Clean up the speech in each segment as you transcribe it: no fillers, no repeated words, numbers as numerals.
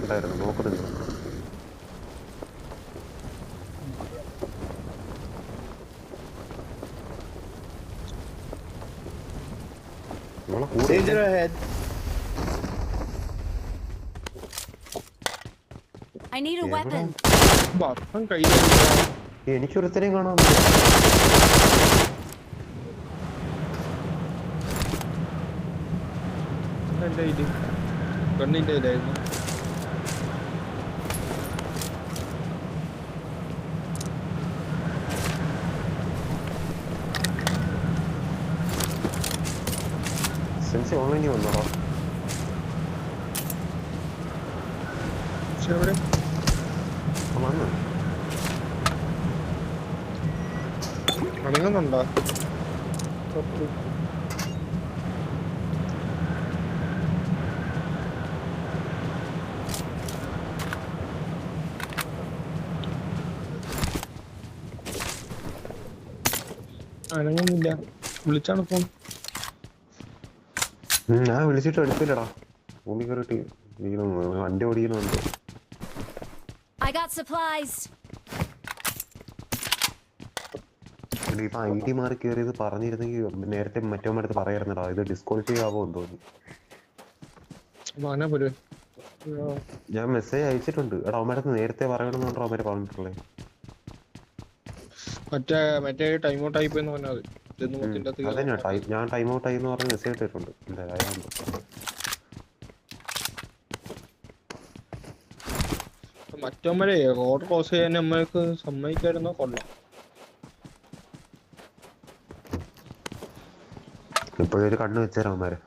ഉണ്ടായിരുന്നു നോക്കുന്നില്ല. Danger ahead. I need a weapon. എനിക്കൊരുത്തരെയും കാണാൻ സെൻസി ഓൺലൈനിൽ വന്നോടാ. വന്നു അടങ്ങുന്നുണ്ടോ? അനങ്ങുന്നില്ല. വിളിച്ചാണ് ഫോൺ. ഞാൻ വിളിച്ചിട്ട് എടുത്തില്ലടാ. ഭൂമി കയറിട്ട് വണ്ടി ഓടിക്കണുണ്ട്. I got supplies. ഇപ്പൊ ID മാറി കയറിയത് പറഞ്ഞിരുന്നെങ്കിൽ നേരത്തെ മറ്റവന്മാരടുത്ത് പറയായിരുന്നടാ. ഇത് ഡിസ്ക്വാളിഫൈ ആവുമെന്ന് തോന്നി. ഞാൻ മെസ്സേജ് അയച്ചിട്ടുണ്ട്. എടാ അവന്മാരടുത്ത് നേരത്തെ പറയണമെന്നുണ്ടോ അവന്മാര് പറഞ്ഞിട്ടുള്ളേ. മറ്റേ ടൈം ഔട്ട് ആയി പോയെന്ന് പറഞ്ഞാൽ അതെ ഞാൻ ടൈം ഔട്ട് ആയി എന്ന് പറഞ്ഞ് മെസ്സേജ് ഇട്ടിട്ടുണ്ട്. മറ്റവന്മാരെ റോഡ് ക്രോസ് ചെയ്യാൻ നമ്മൾക്ക് സമ്മതിക്കായിരുന്നോ? കൊള്ളാം. ഇപ്പോഴൊരു കണ്ണ് വെച്ചേരാ അവന്മാര്.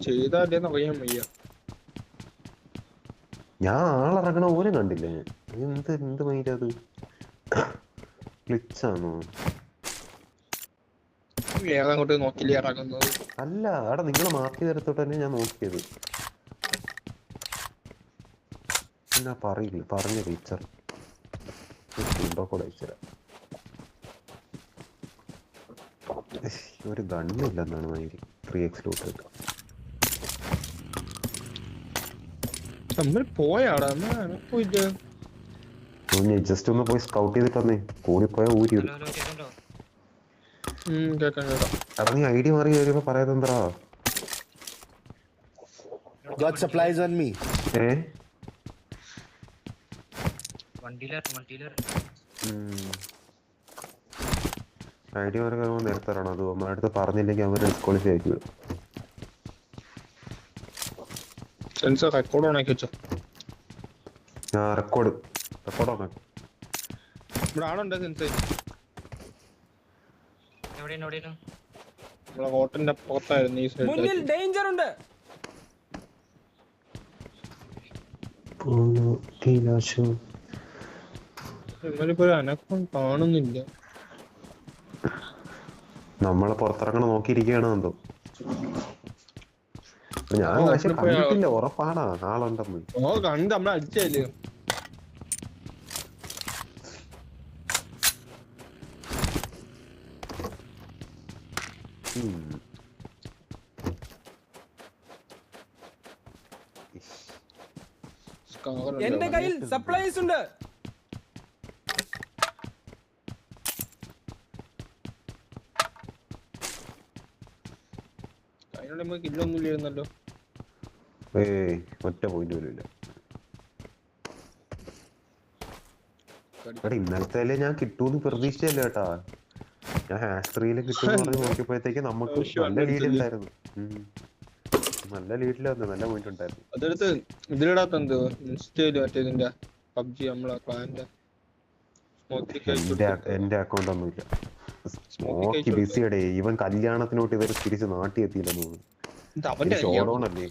ചെയ്താലേന്ന് അറിയാൻ വയ്യ. ഞാൻ ആളിറങ്ങണ പോലും കണ്ടില്ല. ഞാൻ എന്ത് മൈൻഡ് അത് ക്ലിച്ചാണോ? അങ്ങോട്ട് നോക്കില്ല ഇറങ്ങുന്നത്. അല്ല അവിടെ നിങ്ങളെ മാർക്ക് ചെയ്തെടുത്തോട്ട് തന്നെ ഞാൻ നോക്കിയത്. എന്നാ പറയില്ല പറഞ്ഞ ടീച്ചർ കൂടെ അയച്ചുതരാം. ഒരു ഗണ്ണില്ലെന്നാണ് മൈൻഡ്. 3x ലൂട്ട് ജസ്റ്റ് ഒന്ന് പോയി സ്കൗട്ട് ചെയ്തിട്ടന്നേ. കൂടിപ്പോയ ഊരി ഇറങ്ങി ID മാറി കയറിയപ്പോ പറയാതെന്താ. Got supplies on me. ID മാറി കയറുമ്പോൾ നേരത്തരണം. അത് നമ്മുടെ അടുത്ത് പറഞ്ഞില്ലെങ്കിൽ അവർ ഡിസ്ക്വാളിഫൈ ആക്കി വിടും. റെക്കോർഡ് ഓണാക്കി വെച്ചോ. റെക്കോർഡ് ഓണാക്കി. ഇവിടെ ആളുണ്ട് സെൻസേ. നമ്മളെ ഹോട്ടലിന്റെ അപ്പുറത്തായിരുന്നു ഈ സൈഡിൽ. ഡേഞ്ചർ ഉണ്ട്. ഇവരിപ്പോ ഒരു അനക്കം കാണുന്നില്ല. നമ്മളെ പുറത്തിറങ്ങണ നോക്കിയിരിക്കുകയാണ് എന്തോ. ഞാൻ പക്ഷെ കണ്ടിട്ടില്ല. ഉറപ്പാണ് ആളുണ്ടെന്ന്. കണ്ട് നമ്മളെ അടിച്ചല്ലേ. എന്റെ കയ്യിൽ സപ്ലൈസ് ഉണ്ട്. കില്ലൊന്നുമില്ലായിരുന്നല്ലോ. ഒറ്റ പോയിന്റ് പോലും ഇല്ല. ഇന്നലത്തെ ഞാൻ കിട്ടൂന്ന് പ്രതീക്ഷിച്ചല്ലേ കേട്ടാ. ഞാൻ ഹാസ്ട്രിയില് കിട്ടുമെന്ന് പറഞ്ഞ് നോക്കിയപ്പോഴത്തേക്ക് നമുക്ക് നല്ല ലീഡ് ഉണ്ടായിരുന്നു. നല്ല ലീഡില് വന്നു. നല്ല പോയിന്റ് ഉണ്ടായിരുന്നു. അതെടുത്ത് ഇതിലിടാത്തത് ഇൻസ്റ്റയില് മറ്റേതിന്റെ പബ്ജി നമ്മളെ ക്ലാന്റെ എന്റെ അക്കൗണ്ട് ഒന്നുമില്ല. സ്മോക്കി ബിസിയുടെ ഇവൻ കല്യാണത്തിനോട്ട് ഇവര് തിരിച്ച് നാട്ടി എത്തിയില്ലെന്ന് തോന്നുന്നു. ഷോഡോണല്ലേ?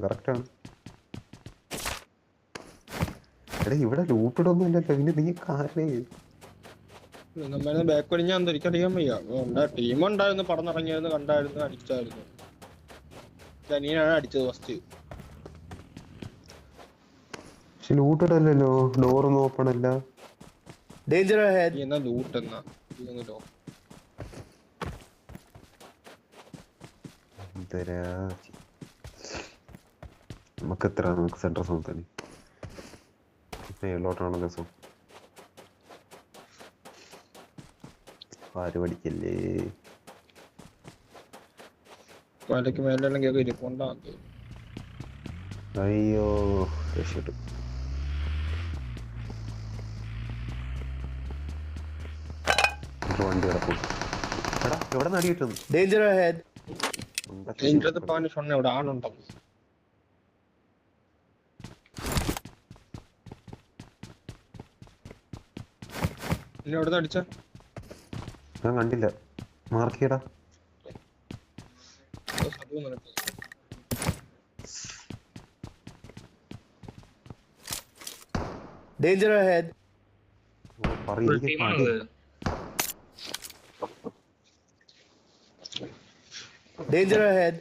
കറക്റ്റാണ്. എടാ ഇവിടെ ലൂട്ടിടൊന്നും ഇല്ലല്ലോ. പിന്നെ നീ ബാക്ക് വലിഞ്ഞാൽ എനിക്കറിയാൻ വയ്യ. ടീം ഉണ്ടായിരുന്നു, പടന്നിറങ്ങിയായിരുന്നു, കണ്ടായിരുന്നു, അടിച്ചായിരുന്നു. അനിയനാണ് അടിച്ചത് ഫസ്റ്റ്. ലൂട്ടിടല്ലോ. ഡോറൊന്നും ഓപ്പൺ അല്ല. Danger ahead. എന്നാ ലൂട്ട് എന്നാ നമുക്ക് എത്ര നമുക്ക് സെൻട്രൽ സോൺ തന്നെ മേലോട്ടാണ് രസം. ആര് പഠിക്കല്ലേ മലയ്ക്ക് മേലെല്ലാം കേറി ഇരിപ്പുണ്ടാ. അയ്യോ രക്ഷപ്പെട്ടു. വണ്ടി കിടക്കും. എടാ എവിടെ നടി കിട്ടുന്നു? Danger ahead. നിന്റെ പാന് சொன்ன ഇവിടെ ആളുണ്ടോ? ഇനി എവിടെ അടിച്ച? ഞാൻ കണ്ടില്ല. മാർക്ക് ചെയ്യടാ. Danger ahead. Danger ahead.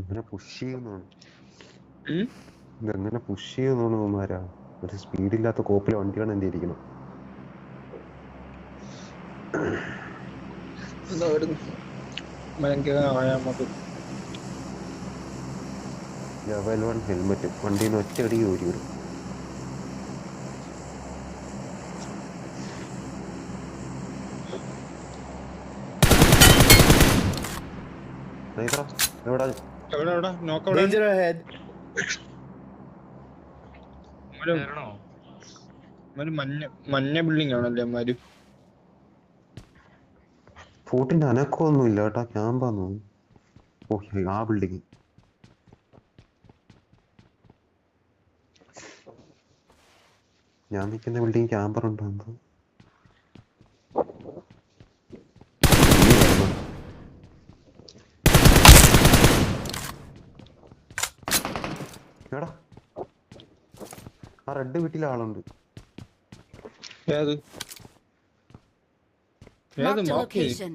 ഇതെങ്ങനെ പുഷ് ചെയ്യുന്നതാണ് ഇവന്മാരാ. ഒരു സ്പീഡില്ലാത്ത കോപ്പിലെ വണ്ടിയാണ് എന്റെ ഇരിക്കണം. ലെവൽ 1 ഹെൽമെറ്റ് വണ്ടിന്ന് ഒറ്റയടി ഊരി വിടും. Danger ahead. മഞ്ഞ ബിൽഡിംഗ് ആണല്ലേ അമ്മാര്. ഫോർട്ടിന്റെ അനക്കമൊന്നും ഇല്ല കേട്ടാ. ക്യാമ്പാന്ന് തോന്നുന്നു. ഓ ആ ബിൽഡിങ്. ഞാൻ നിൽക്കുന്ന ബിൽഡിങ് ക്യാമ്പർ ഉണ്ടോ എന്തോ. എടാ ആ റെഡ് വീട്ടിലെ ആളുണ്ട്. ഏത് Marked a location.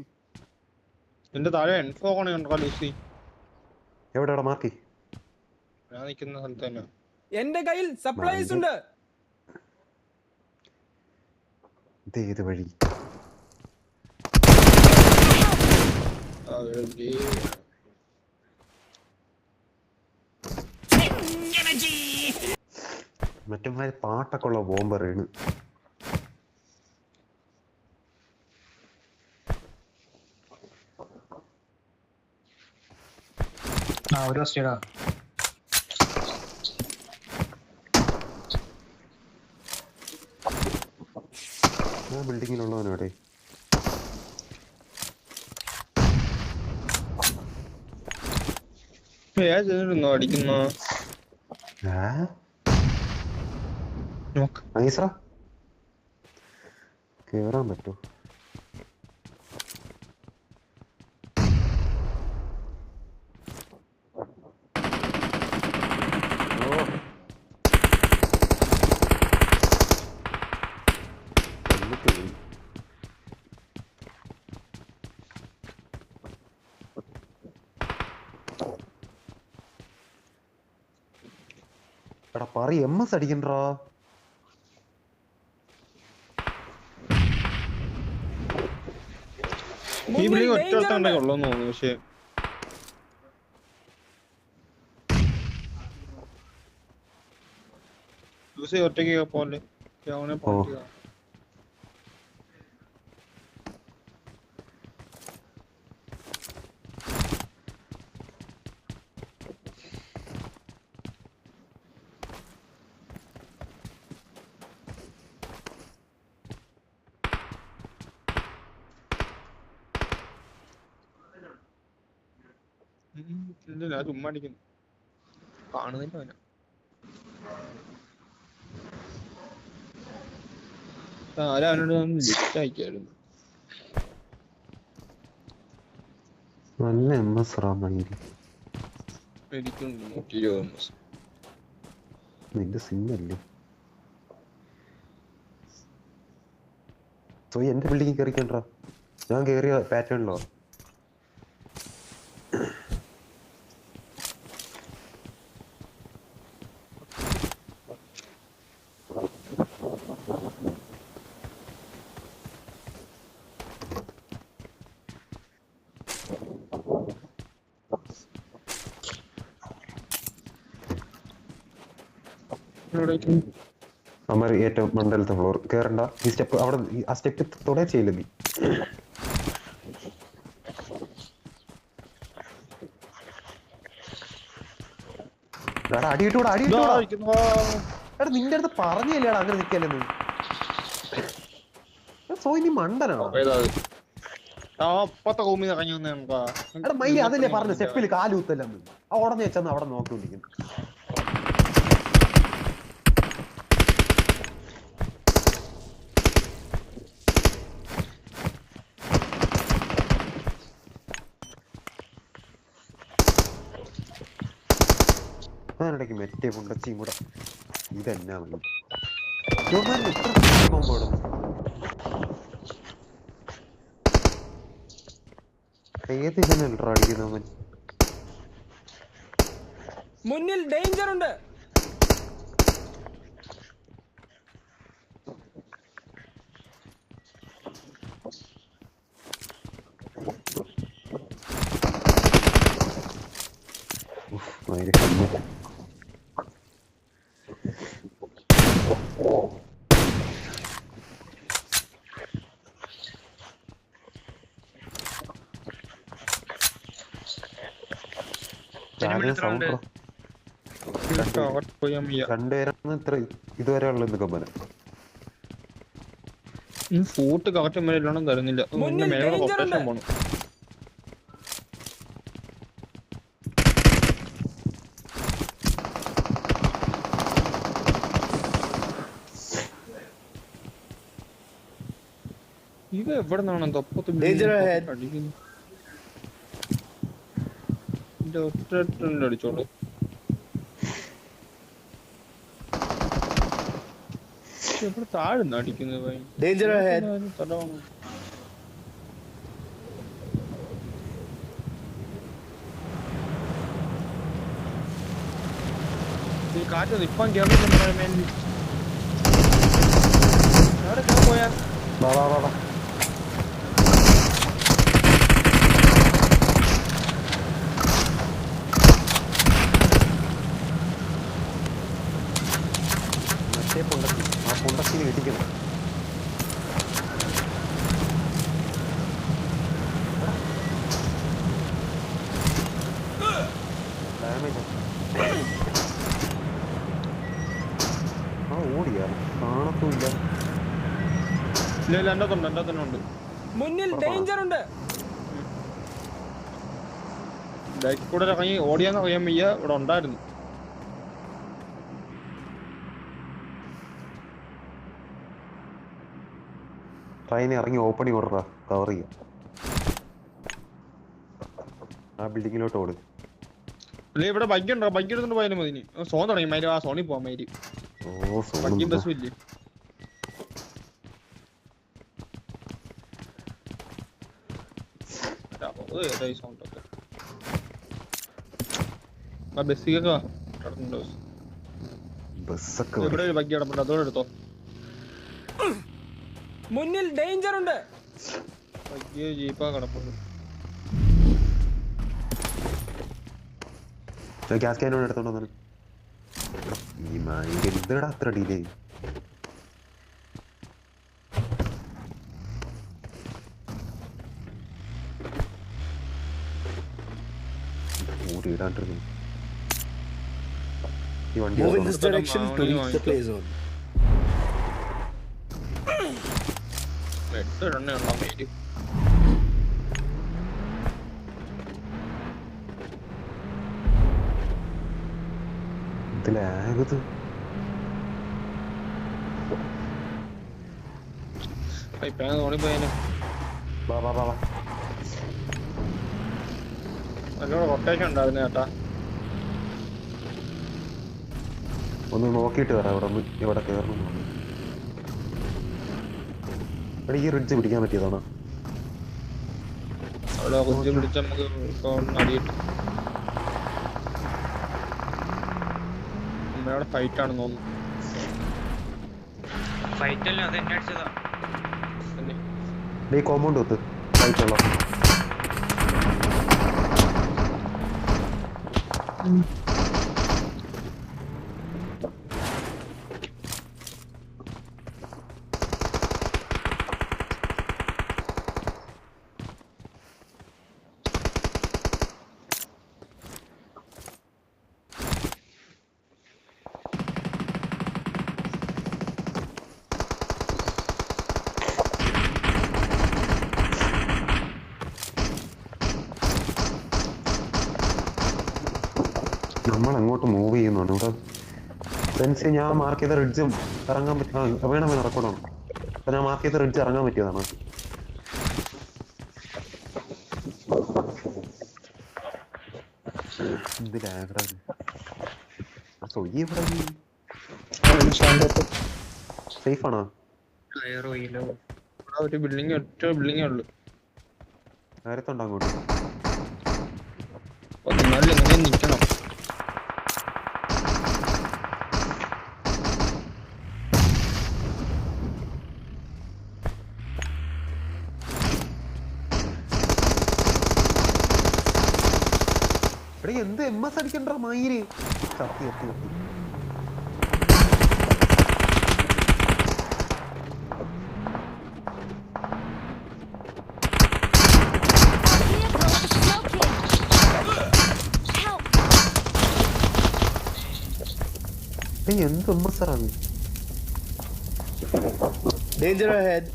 എന്റെ താഴെ ഇൻഫോ ഉണ്ടോ ലൂസി? എവിടെ മാർക്കി? ഞാൻ നിൽക്കുന്ന സ്ഥലത്ത് തന്നെ. എന്റെ കയ്യിൽ സപ്ലൈസ് ഉണ്ട്. ഇത് ഏത് വഴി? മറ്റേ പാട്ടൊക്കെ ഉള്ള ബോംബറാണ്. ഒരു സ്റ്റേഡാ ബിൽഡിങ്ങിലുള്ളവനോടെ അടിക്കുന്ന കേറാൻ പറ്റോ? എടാ പറ MS അടിക്കണ്ടാ. ഈ ബിൽഡിംഗ് ഒറ്റ ഉള്ളൂന്ന് തോന്നുന്നു. പക്ഷെ ലൂസി ഒറ്റയ്ക്ക് പോലെ അവനെ പോയിട്ട് ഇല്ല ചുമ്മാ അടിക്കുന്നു. കാണുന്നില്ല അവനെ. അവനോട് ലിസ്റ്റ് അയക്കായിരുന്നു. നല്ല MS റാമയിൽ എനിക്കുണ്ട് 120 MS. നിന്റെ സിം അല്ലേ? സോ എന്റെ ബിൽഡിംഗ് കയറിക്കണ്ടാ, ഞാൻ കയറിയ പാറ്റേണിലോ. അമ്മ ഏറ്റവും മണ്ടലത്തെ ഫ്ലോർ കേറണ്ട. ഈ സ്റ്റെപ്പ് അവിടെ ആ സ്റ്റെപ്പ് തൊടേ ചെയ്യില്ല നീ. അടിയിട്ടൂടാ അടിയിട്ടൂടാ. എടാ നിന്റെ അടുത്ത് പറഞ്ഞില്ലേടാ അങ്ങനെ നിക്കല്ലെന്ന്. സോ ഇനി മണ്ടനാണോ? എടാ മൈലി അതല്ലേ പറഞ്ഞു സ്റ്റെപ്പിൽ കാലൂത്തല്ലെന്ന്. ആ ഉടനെ വെച്ചെന്ന് അവിടെ നോക്കിക്കൊണ്ടിരിക്കുന്നു. അതിനിടയ്ക്ക് മെറ്റേ പുണ്ടച്ചിയും കൂടെ ഇതെന്നാ വേണം ഏത് ജനൽട്രാ അടിക്കുന്നവൻ? മുന്നിൽ ഡേഞ്ചർ ഉണ്ട്. രണ്ടുപേരാണ് ഇത്ര ഇതുവരെ ഉള്ളത് കമ്പന. ഫൂട്ട് കറക്റ്റ് മേലോണം തരുന്നില്ല. മേലോട്ട് റൊട്ടേഷൻ പോണം. ഇത് എവിടെ നിന്നാണ് തൊപ്പത്ത് അടിക്കുന്നത്? അടിച്ചോളൂ. എവിടെ താഴ്ന്ന അടിക്കുന്നത്? കാറ്റ് ഇപ്പം കേരളത്തിൽ പോയാ ആ പുണ്ടക്കിന് ഇടിക്കണം. ഡാമേജ് ആ ഓടിയാ കാണത്തുമില്ല. ഇല്ല എന്റെ തന്നെ ഉണ്ട്. മുന്നിൽ ഡേഞ്ചർ ഉണ്ട്. ബാക്കിൽ കൂടെ ഇറങ്ങി ഓടിയാന്ന് അറിയാൻ വയ്യ. ഇവിടെ ഉണ്ടായിരുന്നു. ട്രെയിൻ ഇറങ്ങി ഓപ്പണി ഓർഡറാ കവർ ചെയ്യാം. ആ ബിൽഡിങ്ങിലോട്ട് ഓട്. അല്ലെ ഇവിടെ ബഗ്ഗി ഉണ്ടോ? ബഗ്ഗി എടുത്തോണ്ട് പോയാലും മതി. സോൺ തുടങ്ങി മൈര്. ആ സോണിൽ പോവാൻ മൈര്. ബഗ്ഗി ബസ്സും ഇല്ലേ? ബസ്സൊക്കെ ഇവിടെ ഒരു ബഗ്ഗി കിടപ്പുണ്ട്. അതോടെ എടുത്തോ. മുന്നിൽ ഡേഞ്ചർ ഉണ്ട്. ബഗ്ഗിയോ ജീപ്പാ കിടപ്പുണ്ട്. ഗ്യാസ് ക്യാനോട് എടുത്തോണ്ട് വന്നു. ഈ മൈൻഡ് എന്തിനാ അത്ര ഡിലേ? ഓടിയിടാണ്ടിരുന്നു. ഈ വണ്ടി Move in this direction to reach the play zone. ഇതിലാകത് തോണിപ്പോയാലും വാ വാ വാ വാ. നല്ലോണം റൊട്ടേഷൻ ഉണ്ടായിരുന്നു ചേട്ടാ. ഒന്ന് നോക്കിയിട്ട് വരാം. ഇവിടെ ഇവിടെ കയറണം. എടാ ഈ റിഡ്ജ് പിടിക്കാൻ പറ്റിയതാണോ? അവിടെ കുറിച്ച് പിടിച്ച് നമുക്ക് ഇപ്പൊ അടിയിട്ട് നമ്മുടെ ഫൈറ്റ് ആണെന്ന് തോന്നുന്നു. ഫൈറ്റ് അല്ല, അത് എന്നെ അടിച്ചതാ. ഈ കോമ്പൗണ്ട് ഒത്ത് ആയിട്ടുള്ള നമ്മൾ അങ്ങോട്ട് മൂവ് ചെയ്യുന്നുണ്ട് ഇവിടെ. സെൻസ് ഞാൻ മാർക്ക് ചെയ്ത റിഡ്ജും ഇറങ്ങാൻ പറ്റും. വേണം റെക്കോർഡാണ്. അപ്പൊ ഞാൻ മാർക്ക് ചെയ്ത റിഡ്ജ് ഇറങ്ങാൻ പറ്റിയതാണ്. എന്ത് ലാഗാണ്. സേഫ് ആണോ? ഒരു ബിൽഡിംഗ്, ഒറ്റ ബിൽഡിംഗേ ഉള്ളു. നേരത്തുണ്ടോ അങ്ങോട്ട്? എന്നാലും എങ്ങനെ നിക്കണം. എടീ എന്ത് MS അടിക്കണ്ട മയില്. സത്യം സത്യം സത്യം. എന്ത് MS ആണ്? Danger ahead.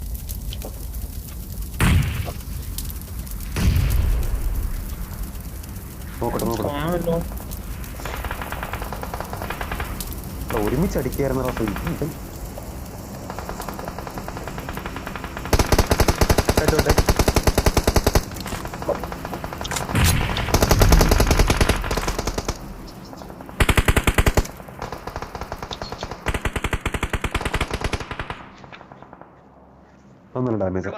നോക്കട്ടെ നോക്കട്ടെ. ആണല്ലോ. ഒരുമിച്ച് അടിക്കായിരുന്ന കേട്ടോ. ഒന്നല്ല ഡാമേജ്.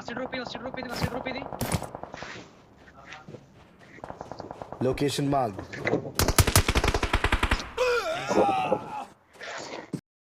Location marked.